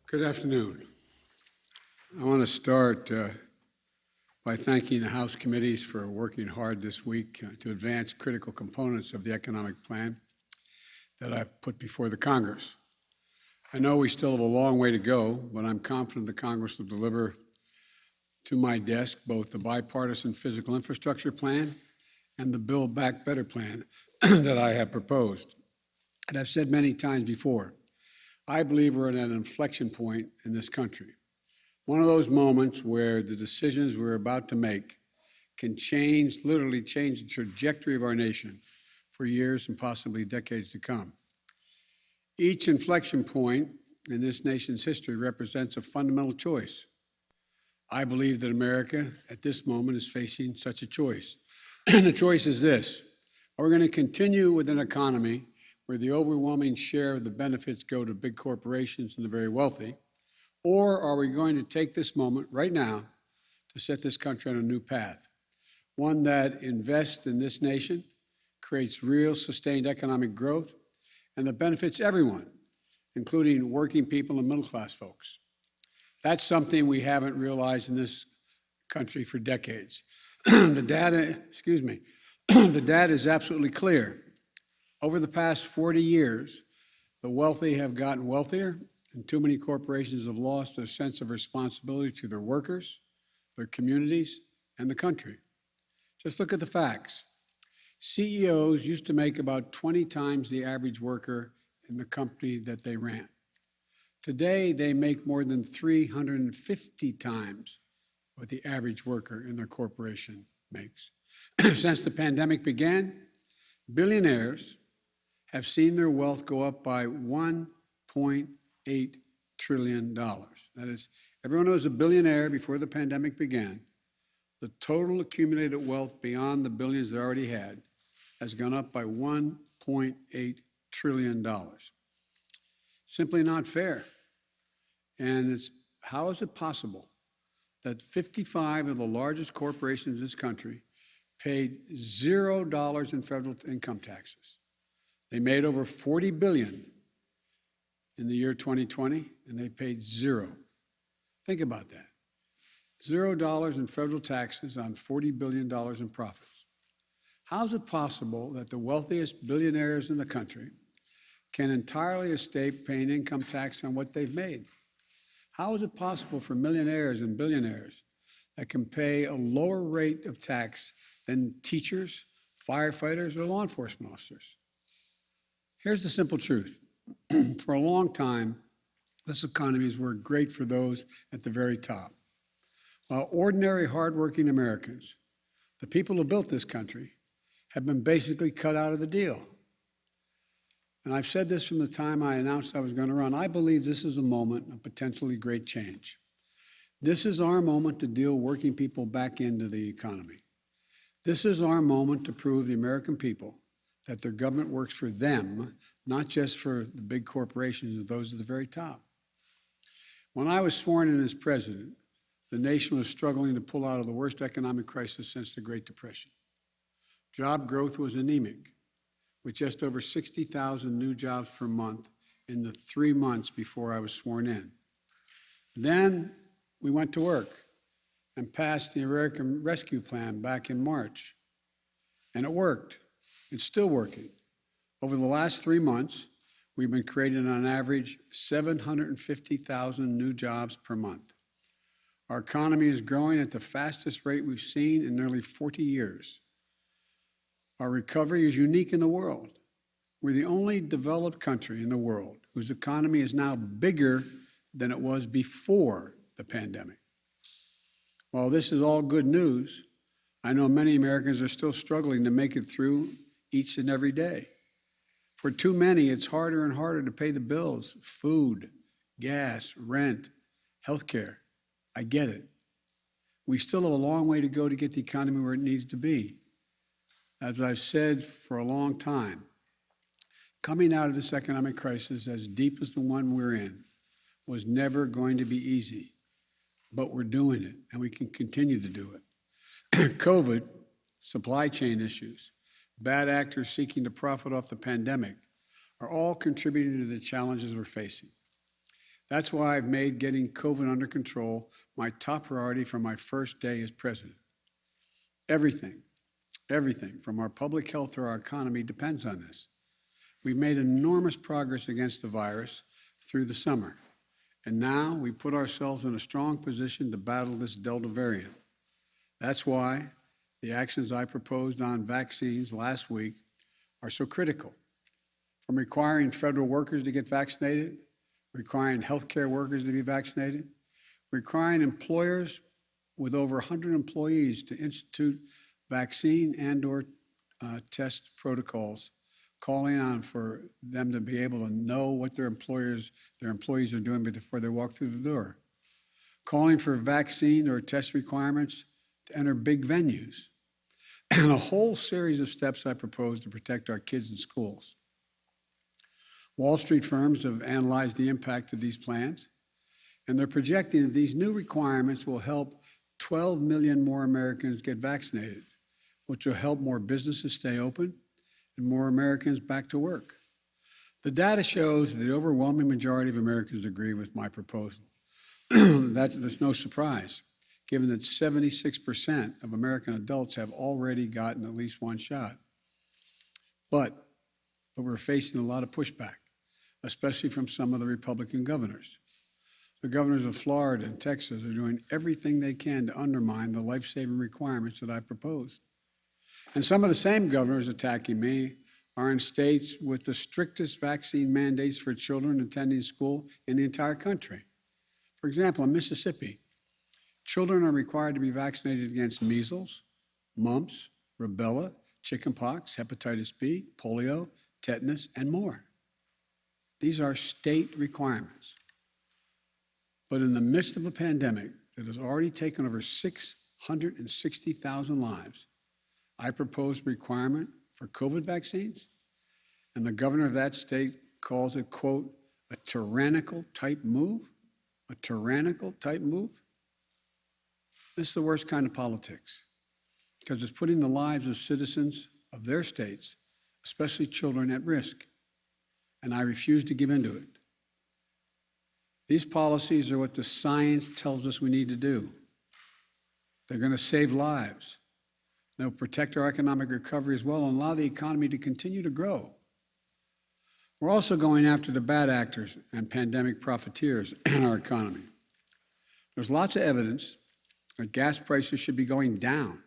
Good afternoon. I want to start by thanking the House committees for working hard this week to advance critical components of the economic plan that I've put before the Congress. I know we still have a long way to go, but I'm confident the Congress will deliver to my desk both the bipartisan physical infrastructure plan and the Build Back Better plan that I have proposed. And I've said many times before, I believe we're at an inflection point in this country. One of those moments where the decisions we're about to make can literally change the trajectory of our nation for years and possibly decades to come. Each inflection point in this nation's history represents a fundamental choice. I believe that America at this moment is facing such a choice. And the choice is this: are we going to continue with an economy where the overwhelming share of the benefits go to big corporations and the very wealthy? Or are we going to take this moment right now to set this country on a new path, one that invests in this nation, creates real sustained economic growth, and that benefits everyone, including working people and middle-class folks? That's something we haven't realized in this country for decades. The data is absolutely clear. Over the past 40 years, the wealthy have gotten wealthier, and too many corporations have lost their sense of responsibility to their workers, their communities, and the country. Just look at the facts. CEOs used to make about 20 times the average worker in the company that they ran. Today, they make more than 350 times what the average worker in their corporation makes. Since the pandemic began, billionaires have seen their wealth go up by $1.8 trillion. That is, everyone who was a billionaire before the pandemic began, the total accumulated wealth beyond the billions they already had has gone up by $1.8 trillion. Simply not fair. And how is it possible that 55 of the largest corporations in this country paid $0 in federal income taxes? They made over $40 billion in the year 2020, and they paid zero. Think about that. $0 in federal taxes on $40 billion in profits. How is it possible that the wealthiest billionaires in the country can entirely escape paying income tax on what they've made? How is it possible for millionaires and billionaires that can pay a lower rate of tax than teachers, firefighters, or law enforcement officers? Here's the simple truth. For a long time, this economy has worked great for those at the very top, while ordinary, hardworking Americans, the people who built this country, have been basically cut out of the deal. And I've said this from the time I announced I was going to run. I believe this is a moment of potentially great change. This is our moment to deal working people back into the economy. This is our moment to prove the American people that their government works for them, not just for the big corporations and those at the very top. When I was sworn in as president, the nation was struggling to pull out of the worst economic crisis since the Great Depression. Job growth was anemic, with just over 60,000 new jobs per month in the 3 months before I was sworn in. Then we went to work and passed the American Rescue Plan back in March. And it worked. It's still working. Over the last 3 months, we've been creating on average 750,000 new jobs per month. Our economy is growing at the fastest rate we've seen in nearly 40 years. Our recovery is unique in the world. We're the only developed country in the world whose economy is now bigger than it was before the pandemic. While this is all good news, I know many Americans are still struggling to make it through each and every day. For too many, it's harder and harder to pay the bills: food, gas, rent, healthcare. I get it. We still have a long way to go to get the economy where it needs to be. As I've said for a long time, coming out of this economic crisis as deep as the one we're in was never going to be easy, but we're doing it, and we can continue to do it. COVID, supply chain issues, bad actors seeking to profit off the pandemic are all contributing to the challenges we're facing. That's why I've made getting COVID under control my top priority from my first day as president. Everything, everything from our public health to our economy depends on this. We've made enormous progress against the virus through the summer, and now we put ourselves in a strong position to battle this Delta variant. That's why the actions I proposed on vaccines last week are so critical. From requiring federal workers to get vaccinated, requiring healthcare workers to be vaccinated, requiring employers with over 100 employees to institute vaccine and/or test protocols, calling on for them to be able to know what their employees are doing before they walk through the door, calling for vaccine or test requirements to enter big venues, and a whole series of steps I propose to protect our kids in schools. Wall Street firms have analyzed the impact of these plans, and they're projecting that these new requirements will help 12 million more Americans get vaccinated, which will help more businesses stay open and more Americans back to work. The data shows that the overwhelming majority of Americans agree with my proposal. There's no surprise, given that 76% of American adults have already gotten at least one shot. But we're facing a lot of pushback, especially from some of the Republican governors. The governors of Florida and Texas are doing everything they can to undermine the life-saving requirements that I proposed. And some of the same governors attacking me are in states with the strictest vaccine mandates for children attending school in the entire country. For example, in Mississippi, children are required to be vaccinated against measles, mumps, rubella, chickenpox, hepatitis B, polio, tetanus, and more. These are state requirements. But in the midst of a pandemic that has already taken over 660,000 lives, I propose a requirement for COVID vaccines, and the governor of that state calls it, quote, a tyrannical type move? A tyrannical type move? This is the worst kind of politics, because it's putting the lives of citizens of their states, especially children, at risk, and I refuse to give in to it. These policies are what the science tells us we need to do. They're going to save lives. They'll protect our economic recovery as well and allow the economy to continue to grow. We're also going after the bad actors and pandemic profiteers in our economy. There's lots of evidence that gas prices should be going down,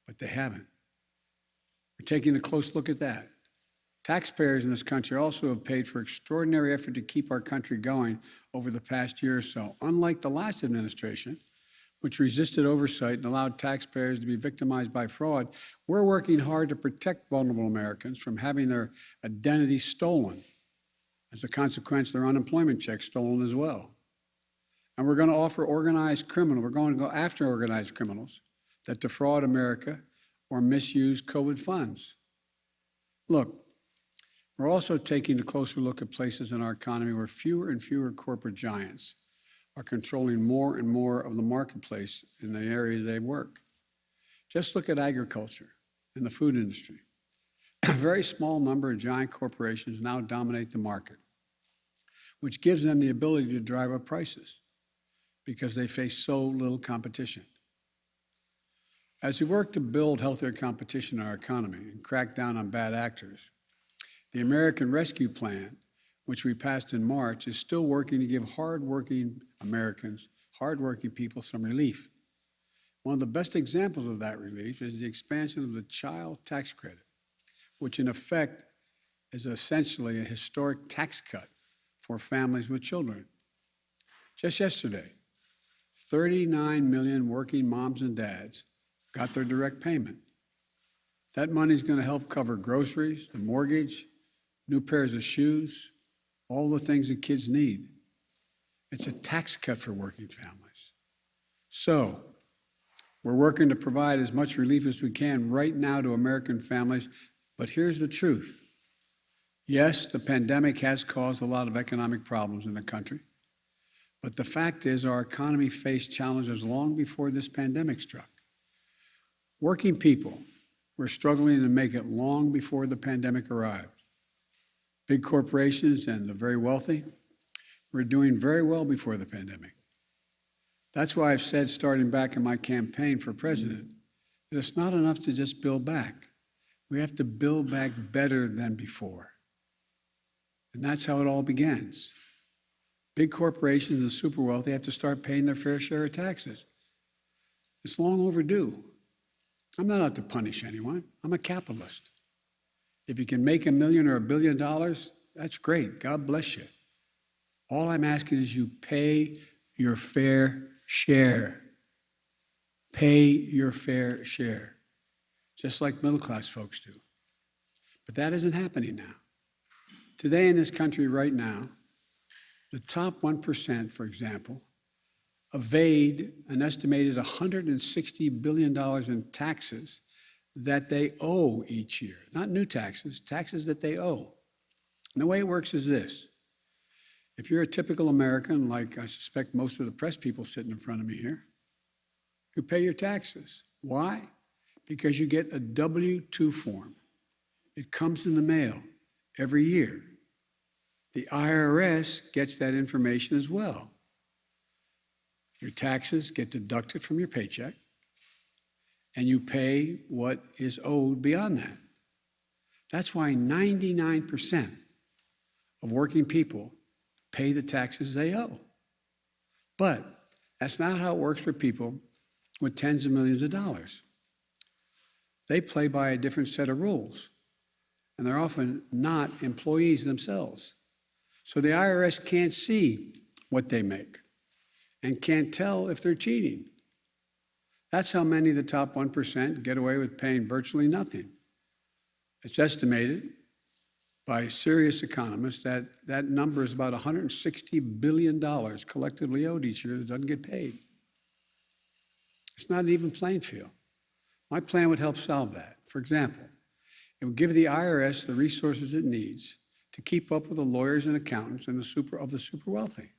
but they haven't. We're taking a close look at that. Taxpayers in this country also have paid for extraordinary effort to keep our country going over the past year or so. Unlike the last administration, which resisted oversight and allowed taxpayers to be victimized by fraud, we're working hard to protect vulnerable Americans from having their identity stolen. As a consequence, their unemployment checks stolen as well. And we're going to offer organized criminals, we're going to go after organized criminals that defraud America or misuse COVID funds. Look, we're also taking a closer look at places in our economy where fewer and fewer corporate giants are controlling more and more of the marketplace in the areas they work. Just look at agriculture and the food industry. A very small number of giant corporations now dominate the market, which gives them the ability to drive up prices because they face so little competition. As we work to build healthier competition in our economy and crack down on bad actors, the American Rescue Plan, which we passed in March, is still working to give hardworking Americans, hardworking people, some relief. One of the best examples of that relief is the expansion of the child tax credit, which in effect is essentially a historic tax cut for families with children. Just yesterday, 39 million working moms and dads got their direct payment. That money is going to help cover groceries, the mortgage, new pairs of shoes, all the things that kids need. It's a tax cut for working families. So, we're working to provide as much relief as we can right now to American families, but here's the truth. Yes, the pandemic has caused a lot of economic problems in the country, but the fact is our economy faced challenges long before this pandemic struck. Working people were struggling to make it long before the pandemic arrived. Big corporations and the very wealthy were doing very well before the pandemic. That's why I've said, starting back in my campaign for president, that it's not enough to just build back. We have to build back better than before. And that's how it all begins. Big corporations and the super wealthy have to start paying their fair share of taxes. It's long overdue. I'm not out to punish anyone. I'm a capitalist. If you can make $1 million or $1 billion, that's great. God bless you. All I'm asking is you pay your fair share. Pay your fair share, just like middle-class folks do. But that isn't happening now. Today in this country right now, the top 1%, for example, evade an estimated $160 billion in taxes that they owe each year. Not new taxes, taxes that they owe. And the way it works is this. If you're a typical American, like I suspect most of the press people sitting in front of me here, you pay your taxes. Why? Because you get a W-2 form. It comes in the mail every year. The IRS gets that information as well. Your taxes get deducted from your paycheck, and you pay what is owed beyond that. That's why 99% of working people pay the taxes they owe. But that's not how it works for people with tens of millions of dollars. They play by a different set of rules, and they're often not employees themselves. So the IRS can't see what they make and can't tell if they're cheating. That's how many of the top 1% get away with paying virtually nothing. It's estimated by serious economists that that number is about $160 billion collectively owed each year that doesn't get paid. It's not an even playing field. My plan would help solve that. For example, it would give the IRS the resources it needs to keep up with the lawyers and accountants and the super wealthy.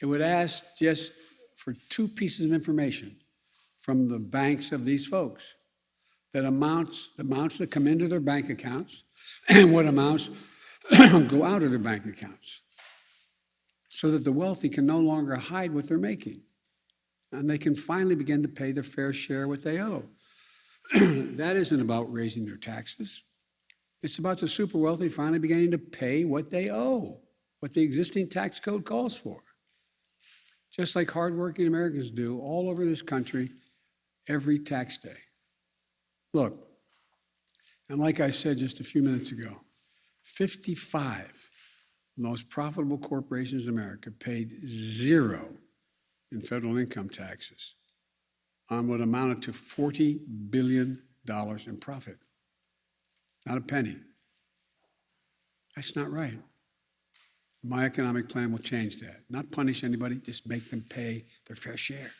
It would ask just for 2 pieces of information from the banks of these folks, the amounts that come into their bank accounts and what amounts go out of their bank accounts, so that the wealthy can no longer hide what they're making, and they can finally begin to pay their fair share of what they owe. That isn't about raising their taxes. It's about the super wealthy finally beginning to pay what they owe, what the existing tax code calls for. Just like hardworking Americans do all over this country every tax day. Look, and like I said just a few minutes ago, 55 of the most profitable corporations in America paid 0 in federal income taxes on what amounted to $40 billion in profit. Not a penny. That's not right. My economic plan will change that. Not punish anybody, just make them pay their fair share.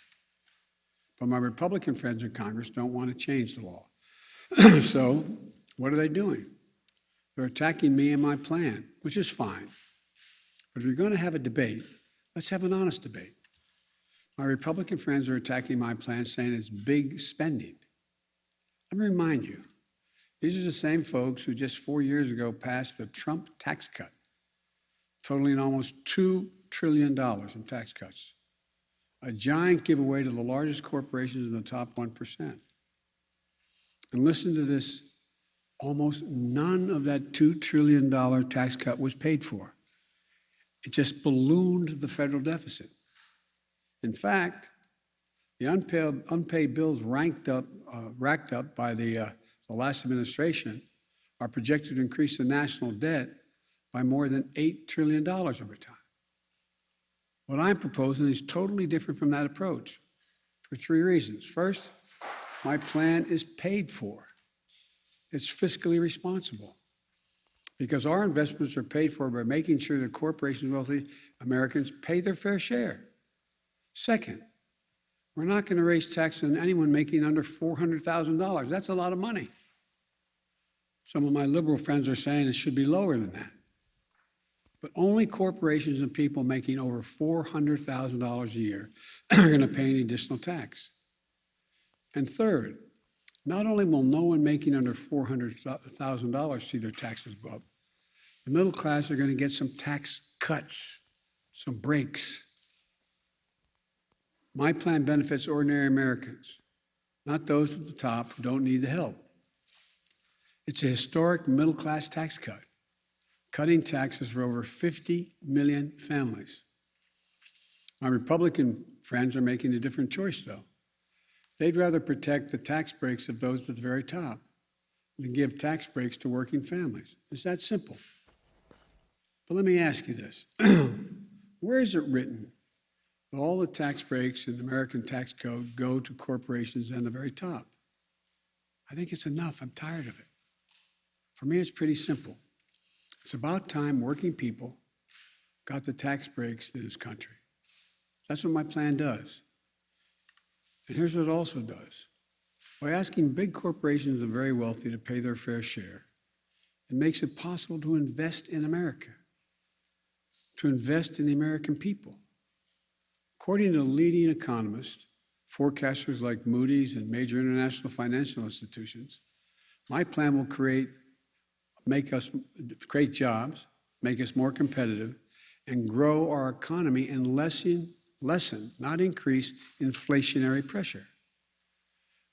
But my Republican friends in Congress don't want to change the law. So what are they doing? They're attacking me and my plan, which is fine. But if you're going to have a debate, let's have an honest debate. My Republican friends are attacking my plan, saying it's big spending. Let me remind you, these are the same folks who just 4 years ago passed the Trump tax cut, totaling almost $2 trillion in tax cuts, a giant giveaway to the largest corporations in the top 1%. And listen to this, almost none of that $2 trillion tax cut was paid for. It just ballooned the federal deficit. In fact, the unpaid bills racked up by the last administration are projected to increase the national debt by more than $8 trillion over time. What I'm proposing is totally different from that approach for 3 reasons. First, my plan is paid for. It's fiscally responsible because our investments are paid for by making sure that corporations and wealthy Americans pay their fair share. Second, we're not going to raise taxes on anyone making under $400,000. That's a lot of money. Some of my liberal friends are saying it should be lower than that. But only corporations and people making over $400,000 a year are going to pay any additional tax. And third, not only will no one making under $400,000 see their taxes go up, the middle class are going to get some tax cuts. some breaks. My plan benefits ordinary Americans, not those at the top who don't need the help. It's a historic middle-class tax cut, cutting taxes for over 50 million families. My Republican friends are making a different choice, though. They'd rather protect the tax breaks of those at the very top than give tax breaks to working families. It's that simple. But let me ask you this. Where is it written that all the tax breaks in the American tax code go to corporations and the very top? I think it's enough. I'm tired of it. For me, it's pretty simple. It's about time working people got the tax breaks in this country. That's what my plan does. And here's what it also does. By asking big corporations and the very wealthy to pay their fair share, it makes it possible to invest in America, to invest in the American people. According to leading economists, forecasters like Moody's and major international financial institutions, my plan will create jobs, make us more competitive, and grow our economy and lessen, not increase, inflationary pressure.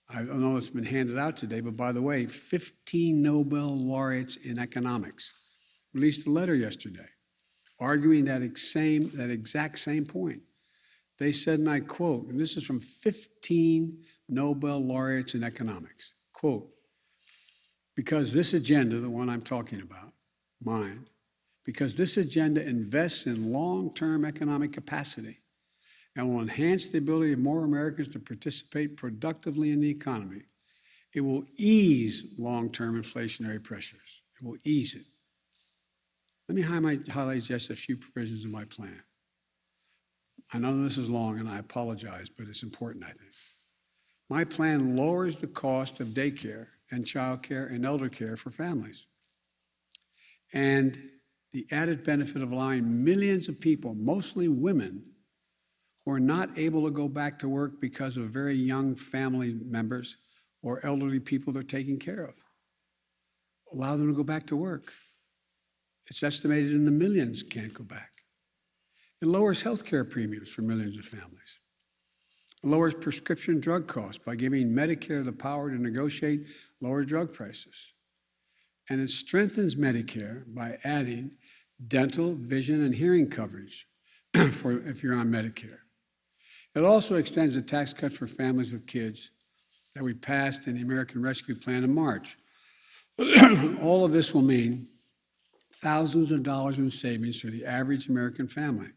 I don't know if it's been handed out today, but by the way, 15 Nobel laureates in economics released a letter yesterday arguing that exact same point. They said, and I quote, and this is from 15 Nobel laureates in economics, quote, because this agenda, the one I'm talking about, mine, because this agenda invests in long-term economic capacity and will enhance the ability of more Americans to participate productively in the economy, it will ease long-term inflationary pressures. It will ease it. Let me highlight just a few provisions of my plan. I know this is long and I apologize, but it's important, I think. My plan lowers the cost of daycare and childcare and elder care for families. And the added benefit of allowing millions of people, mostly women, who are not able to go back to work because of very young family members or elderly people they're taking care of. Allow them to go back to work. It's estimated in the millions can't go back. It lowers health care premiums for millions of families. It lowers prescription drug costs by giving Medicare the power to negotiate lower drug prices. And it strengthens Medicare by adding dental, vision, and hearing coverage if you're on Medicare. It also extends the tax cut for families with kids that we passed in the American Rescue Plan in March. All of this will mean thousands of dollars in savings for the average American family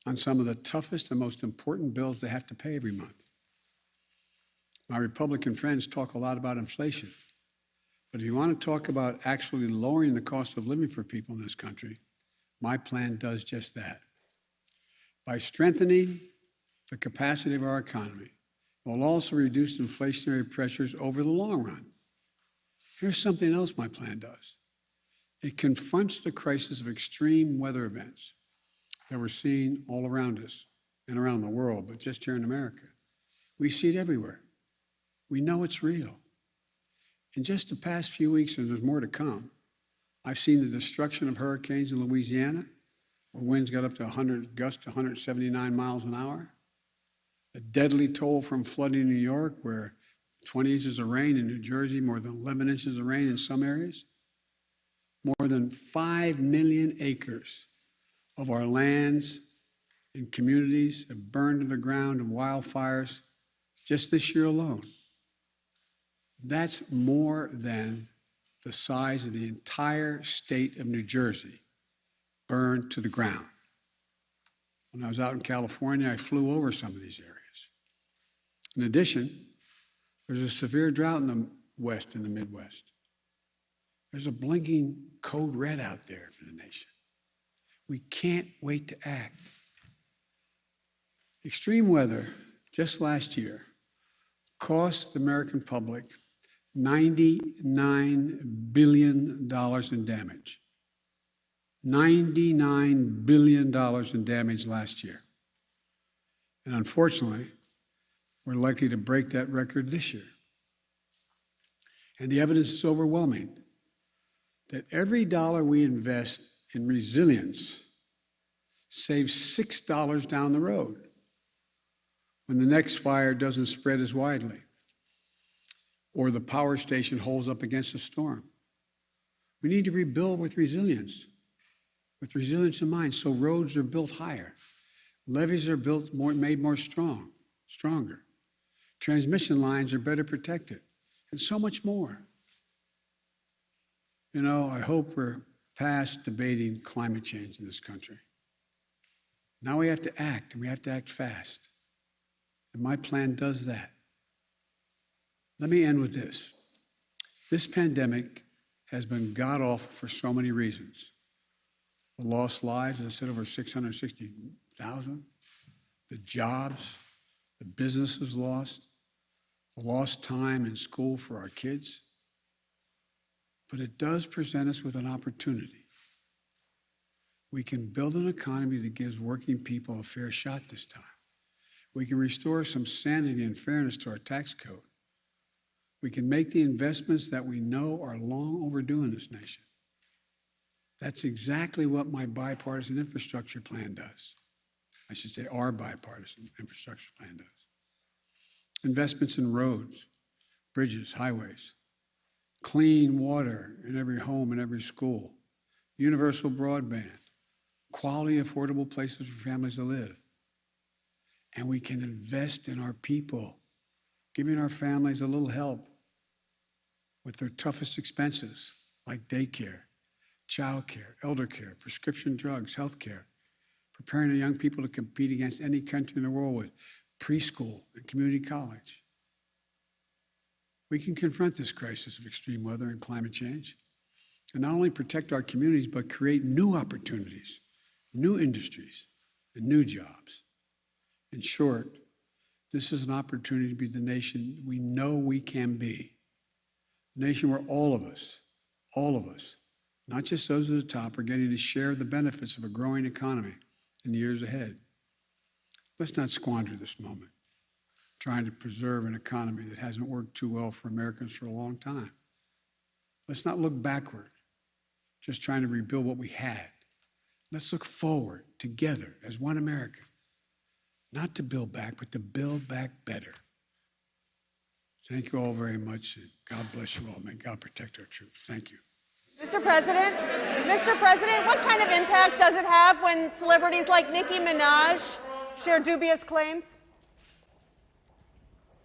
on some of the toughest and most important bills they have to pay every month. My Republican friends talk a lot about inflation, but if you want to talk about actually lowering the cost of living for people in this country, my plan does just that. By strengthening the capacity of our economy, it will also reduce inflationary pressures over the long run. Here's something else my plan does. It confronts the crisis of extreme weather events that we're seeing all around us and around the world, but just here in America. We see it everywhere. We know it's real. In just the past few weeks, and there's more to come, I've seen the destruction of hurricanes in Louisiana, where winds got up to gusts to 179 miles an hour. A deadly toll from flooding in New York, where 20 inches of rain in New Jersey, more than 11 inches of rain in some areas. More than 5 million acres of our lands and communities have burned to the ground in wildfires just this year alone. That's more than the size of the entire state of New Jersey burned to the ground. When I was out in California, I flew over some of these areas. In addition, there's a severe drought in the West and the Midwest. There's a blinking code red out there for the nation. We can't wait to act. Extreme weather, just last year, cost the American public $99 billion in damage. $99 billion in damage last year. And unfortunately, we're likely to break that record this year. And the evidence is overwhelming that every dollar we invest in resilience saves $6 down the road when the next fire doesn't spread as widely or the power station holds up against a storm. We need to rebuild with resilience in mind, so roads are built higher, levees are built made more stronger, transmission lines are better protected, and so much more. You know, I hope we're past debating climate change in this country. Now we have to act, and we have to act fast. And my plan does that. Let me end with this. This pandemic has been god-awful for so many reasons. The lost lives, as I said, over 660,000. The jobs, the businesses lost, the lost time in school for our kids. But it does present us with an opportunity. We can build an economy that gives working people a fair shot this time. We can restore some sanity and fairness to our tax code. We can make the investments that we know are long overdue in this nation. That's exactly what my bipartisan infrastructure plan does. I should say our bipartisan infrastructure plan does. Investments in roads, bridges, highways, clean water in every home and every school, universal broadband, quality, affordable places for families to live. And we can invest in our people, giving our families a little help with their toughest expenses, like daycare, childcare, elder care, prescription drugs, health care, preparing our young people to compete against any country in the world with preschool and community college. We can confront this crisis of extreme weather and climate change and not only protect our communities, but create new opportunities, new industries, and new jobs. In short, this is an opportunity to be the nation we know we can be. A nation where all of us, not just those at the top, are getting to share the benefits of a growing economy in the years ahead. Let's not squander this moment trying to preserve an economy that hasn't worked too well for Americans for a long time. Let's not look backward, just trying to rebuild what we had. Let's look forward together as one America, not to build back, but to build back better. Thank you all very much. God bless you all. May God protect our troops. Thank you. Mr. President, what kind of impact does it have when celebrities like Nicki Minaj share dubious claims?